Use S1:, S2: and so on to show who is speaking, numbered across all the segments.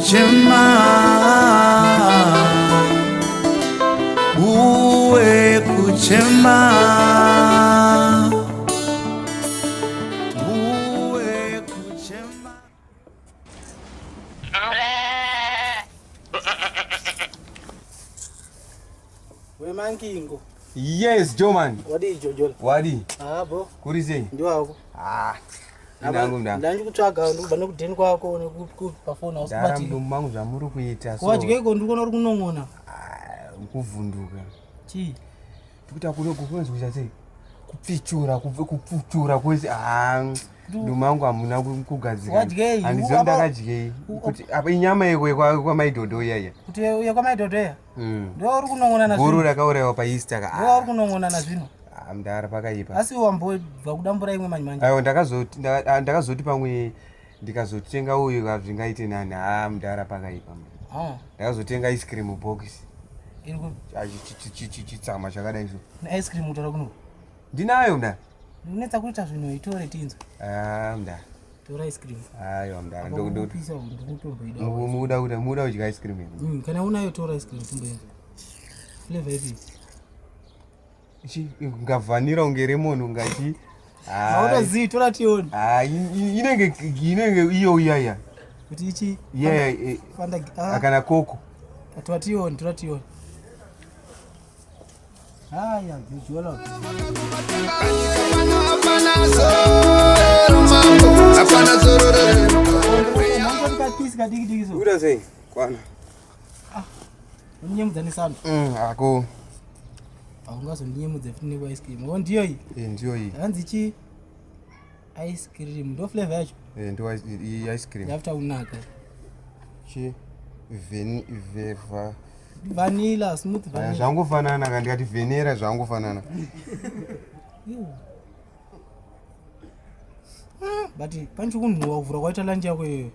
S1: kuchema, uwe kuchema, uwe kuchema.
S2: We mankingo.
S3: Yes, Joman.
S2: Wadi Jojo.
S3: Wadi.
S2: Bo.
S3: Kurize.
S2: Ndio wako.
S3: Inangu mda.
S2: Ndanje kutsvaga ndikuba nekudheni kwako nekupa phone house
S3: bati. Ndara mangu zvamuri kuita so.
S2: Wadye ndikona uri kunon'ona.
S3: Kuvhunduka.
S2: Chi.
S3: Tikuta kuno kufunzwa sei. Kupfutura kwese ndumangu amuna kugadzira.
S2: Wadye.
S3: Handizo ndakadye kuti apa inyama yekwe kwa maidhodho yaya.
S2: Kuti uya kwa maidhodho ya? Ndio uri kunon'ona nazvino.
S3: Guru rakaurayiwa paEaster ka.
S2: Ndio uri kunon'ona nazvino.
S3: Mdara pakaipa.
S2: Asi wambobva kudambura imwe manje.
S3: Ayo ndakazoti pamwe ndikazotenga uyu kazvingaite nani. Mdara pakaipa. Ndakazotenga ice cream box.
S2: Iriko
S3: chitsama chakadai so.
S2: Na ice cream utora kuno.
S3: Ndinayo mda.
S2: Unetsa kuita zvino itore tinza.
S3: Mda.
S2: Tora ice cream.
S3: Ayo mda.
S2: Ndopisa ndikutombo ida.
S3: Muda kudya ice cream.
S2: Kana unayo tora ice cream timbo yenza. Flavor ipi?
S3: Ngavanira unge lemon ungati.
S2: Autozi tora tioni.
S3: Inenge iyo yaya.
S2: Kuti ichi?
S3: Yeah.
S2: Fanta
S3: akana koko.
S2: Tora tioni. Ya visual.
S3: Uda sei kwana.
S2: Unyemudzani sana.
S3: Ako.
S2: Aungazondinyemudza futi nekwa ice cream. Ndiyo iyi?
S3: Ndiyo iyi.
S2: Hanzi chi ice cream ndo flavor yacho?
S3: Ndo ice cream.
S2: Yafuta unaka.
S3: Chi
S2: vanilla smooth vanilla.
S3: Zvangofanana kana ndikati venera zvangofanana.
S2: But panchi kunhuwa kuvhura kwaita lunch yako iyoyo.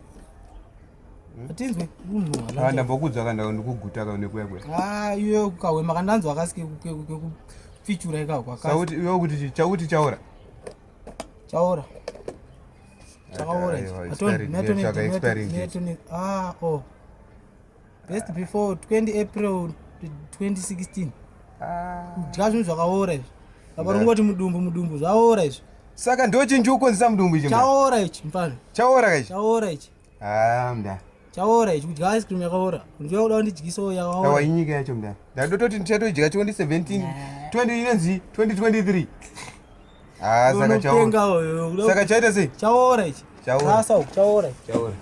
S2: Atinzwe kunhuwa lunch.
S3: Ndambokudza kana ndikuguta kana nekuya kwe.
S2: Iyoyo kukahwe makandanzwa akasike kufichura ikako akasi.
S3: Sauti iwe kuti chauti chaora.
S2: Chaora. Best before 20 April 2016. Kudya zvinhu zvakaora izvi. Aparongoti mudumbu zvaora izvi.
S3: Saka ndochinji ukonzesa mudumbu ichi.
S2: Chaora ichi mfana.
S3: Chaora ichi.
S2: Chaora ichi.
S3: Mda.
S2: Chaora ichi kudya ice cream yakaora. Ndiyo kuda kundidyisawo yakaora.
S3: Awa inyika yacho mda. Ndadototi ndichatodya 2017 20 inenzi 2023. Saka chaora. Saka chaita sei?
S2: Chaora ichi.
S3: Chaora.
S2: Chaora.
S3: Chaora.